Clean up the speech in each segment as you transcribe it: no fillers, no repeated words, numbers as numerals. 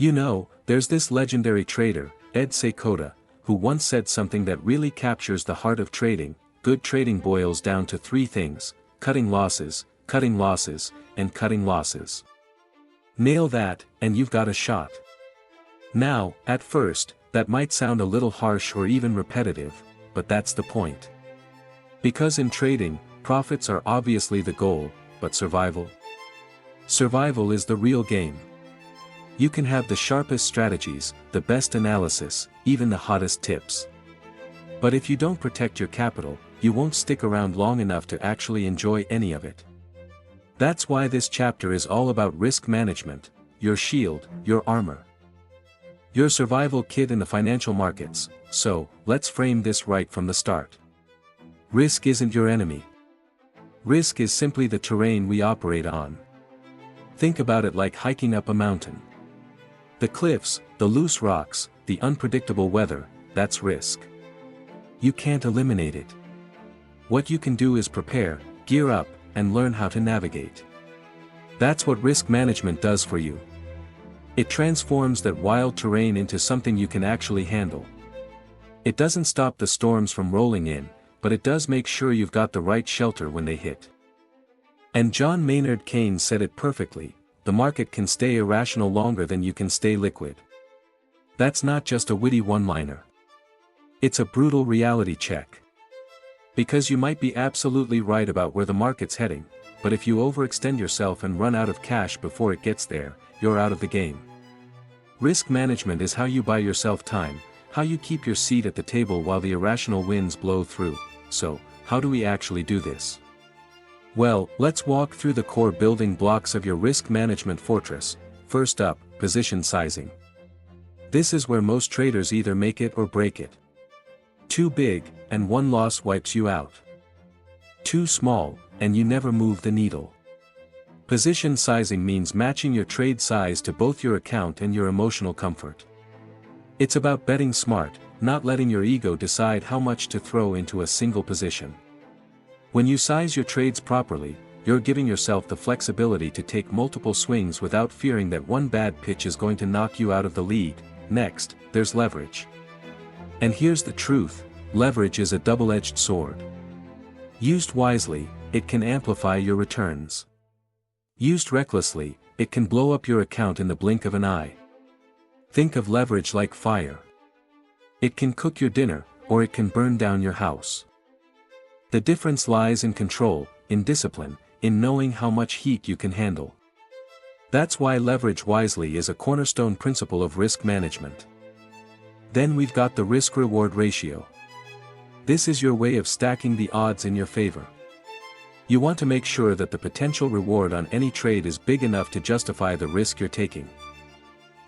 You know, there's this legendary trader, Ed Seykota, who once said something that really captures the heart of trading. Good trading boils down to three things: cutting losses, and cutting losses. Nail that, and you've got a shot. Now, at first, that might sound a little harsh or even repetitive, but that's the point. Because in trading, profits are obviously the goal, but survival? Survival is the real game. You can have the sharpest strategies, the best analysis, even the hottest tips. But if you don't protect your capital, you won't stick around long enough to actually enjoy any of it. That's why this chapter is all about risk management, your shield, your armor. Your survival kit in the financial markets. So, let's frame this right from the start. Risk isn't your enemy. Risk is simply the terrain we operate on. Think about it like hiking up a mountain. The cliffs, the loose rocks, the unpredictable weather, that's risk. You can't eliminate it. What you can do is prepare, gear up, and learn how to navigate. That's what risk management does for you. It transforms that wild terrain into something you can actually handle. It doesn't stop the storms from rolling in, but it does make sure you've got the right shelter when they hit. And John Maynard Keynes said it perfectly: the market can stay irrational longer than you can stay liquid. That's not just a witty one-liner. It's a brutal reality check. Because you might be absolutely right about where the market's heading, but if you overextend yourself and run out of cash before it gets there, you're out of the game. Risk management is how you buy yourself time, how you keep your seat at the table while the irrational winds blow through. So, how do we actually do this? Well, let's walk through the core building blocks of your risk management fortress. First up, position sizing. This is where most traders either make it or break it. Too big, and one loss wipes you out. Too small, and you never move the needle. Position sizing means matching your trade size to both your account and your emotional comfort. It's about betting smart, not letting your ego decide how much to throw into a single position. When you size your trades properly, you're giving yourself the flexibility to take multiple swings without fearing that one bad pitch is going to knock you out of the lead. Next, there's leverage. And here's the truth: leverage is a double-edged sword. Used wisely, it can amplify your returns. Used recklessly, it can blow up your account in the blink of an eye. Think of leverage like fire. It can cook your dinner, or it can burn down your house. The difference lies in control, in discipline, in knowing how much heat you can handle. That's why leverage wisely is a cornerstone principle of risk management. Then we've got the risk-reward ratio. This is your way of stacking the odds in your favor. You want to make sure that the potential reward on any trade is big enough to justify the risk you're taking.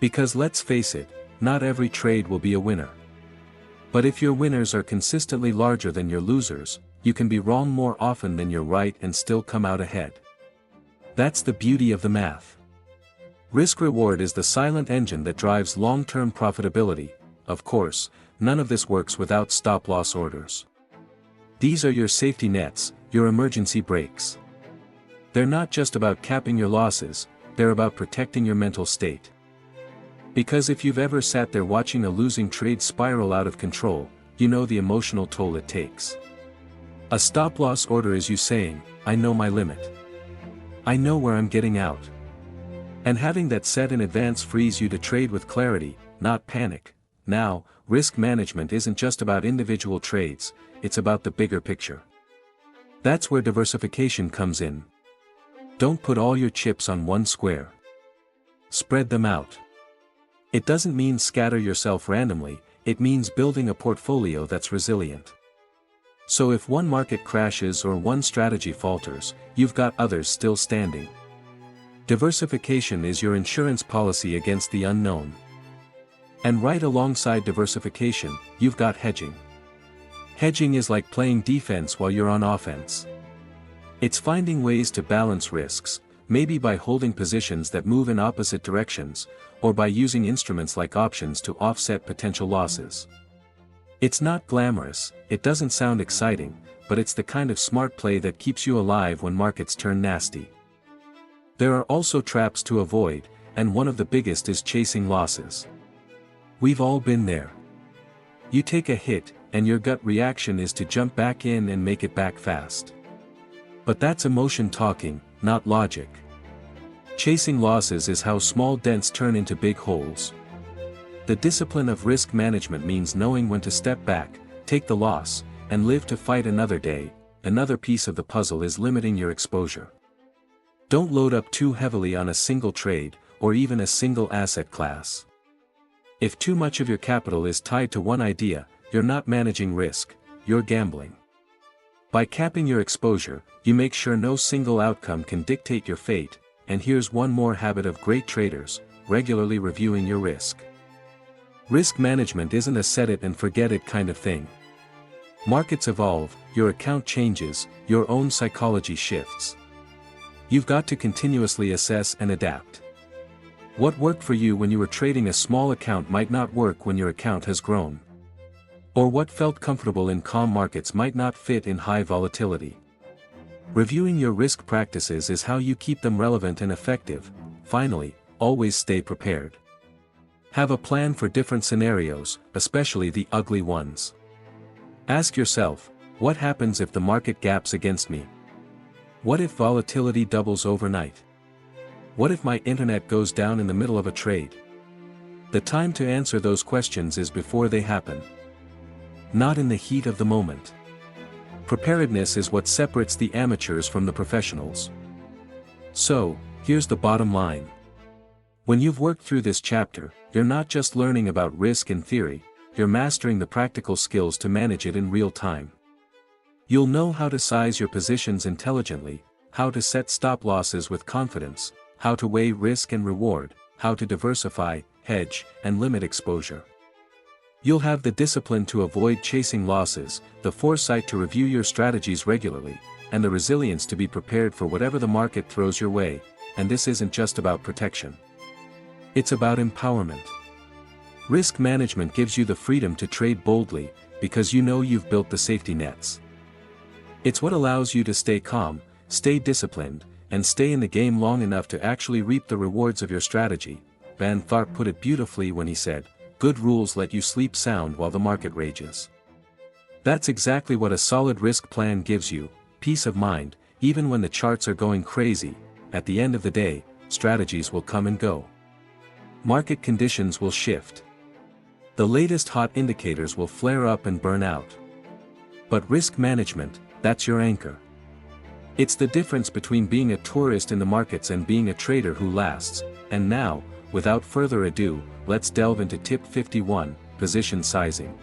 Because let's face it, not every trade will be a winner. But if your winners are consistently larger than your losers, you can be wrong more often than you're right and still come out ahead. That's the beauty of the math. Risk-reward is the silent engine that drives long-term profitability. Of course, none of this works without stop-loss orders. These are your safety nets, your emergency brakes. They're not just about capping your losses, they're about protecting your mental state. Because if you've ever sat there watching a losing trade spiral out of control, you know the emotional toll it takes. A stop-loss order is you saying, I know my limit. I know where I'm getting out. And having that set in advance frees you to trade with clarity, not panic. Now, risk management isn't just about individual trades, it's about the bigger picture. That's where diversification comes in. Don't put all your chips on one square. Spread them out. It doesn't mean scatter yourself randomly, it means building a portfolio that's resilient. So if one market crashes or one strategy falters, you've got others still standing. Diversification is your insurance policy against the unknown. And right alongside diversification, you've got hedging. Hedging is like playing defense while you're on offense. It's finding ways to balance risks, maybe by holding positions that move in opposite directions, or by using instruments like options to offset potential losses. It's not glamorous, it doesn't sound exciting, but it's the kind of smart play that keeps you alive when markets turn nasty. There are also traps to avoid, and one of the biggest is chasing losses. We've all been there. You take a hit, and your gut reaction is to jump back in and make it back fast. But that's emotion talking, not logic. Chasing losses is how small dents turn into big holes. The discipline of risk management means knowing when to step back, take the loss, and live to fight another day. Another piece of the puzzle is limiting your exposure. Don't load up too heavily on a single trade, or even a single asset class. If too much of your capital is tied to one idea, you're not managing risk, you're gambling. By capping your exposure, you make sure no single outcome can dictate your fate, and here's one more habit of great traders: regularly reviewing your risk. Risk management isn't a set it and forget it kind of thing. Markets evolve, your account changes, your own psychology shifts. You've got to continuously assess and adapt. What worked for you when you were trading a small account might not work when your account has grown. Or what felt comfortable in calm markets might not fit in high volatility. Reviewing your risk practices is how you keep them relevant and effective. Finally, always stay prepared. Have a plan for different scenarios, especially the ugly ones. Ask yourself, what happens if the market gaps against me? What if volatility doubles overnight? What if my internet goes down in the middle of a trade? The time to answer those questions is before they happen. Not in the heat of the moment. Preparedness is what separates the amateurs from the professionals. So, here's the bottom line. When you've worked through this chapter, you're not just learning about risk in theory, you're mastering the practical skills to manage it in real time. You'll know how to size your positions intelligently, how to set stop losses with confidence, how to weigh risk and reward, how to diversify, hedge, and limit exposure. You'll have the discipline to avoid chasing losses, the foresight to review your strategies regularly, and the resilience to be prepared for whatever the market throws your way. And this isn't just about protection. It's about empowerment. Risk management gives you the freedom to trade boldly, because you know you've built the safety nets. It's what allows you to stay calm, stay disciplined, and stay in the game long enough to actually reap the rewards of your strategy. Van Tharp put it beautifully when he said, "Good rules let you sleep sound while the market rages." That's exactly what a solid risk plan gives you: peace of mind, even when the charts are going crazy. At the end of the day, strategies will come and go. Market conditions will shift. The latest hot indicators will flare up and burn out. But risk management, that's your anchor. It's the difference between being a tourist in the markets and being a trader who lasts. And now, without further ado, let's delve into tip 51, position sizing.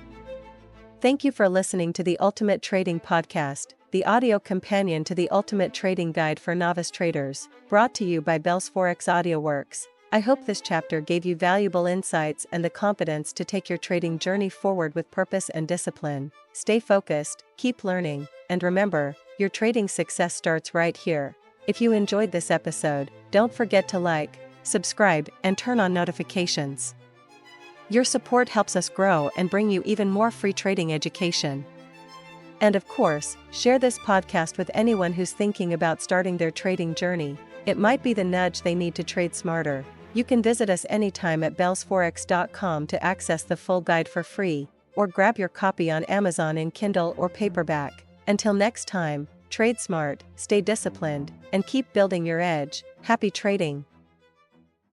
Thank you for listening to the Ultimate Trading Podcast, the audio companion to the Ultimate Trading Guide for Novice Traders, brought to you by Bell's Forex AudioWorks. I hope this chapter gave you valuable insights and the confidence to take your trading journey forward with purpose and discipline. Stay focused, keep learning, and remember, your trading success starts right here. If you enjoyed this episode, don't forget to like, subscribe, and turn on notifications. Your support helps us grow and bring you even more free trading education. And of course, share this podcast with anyone who's thinking about starting their trading journey. It might be the nudge they need to trade smarter. You can visit us anytime at bellsforex.com to access the full guide for free, or grab your copy on Amazon in Kindle or paperback. Until next time, trade smart, stay disciplined, and keep building your edge. Happy trading!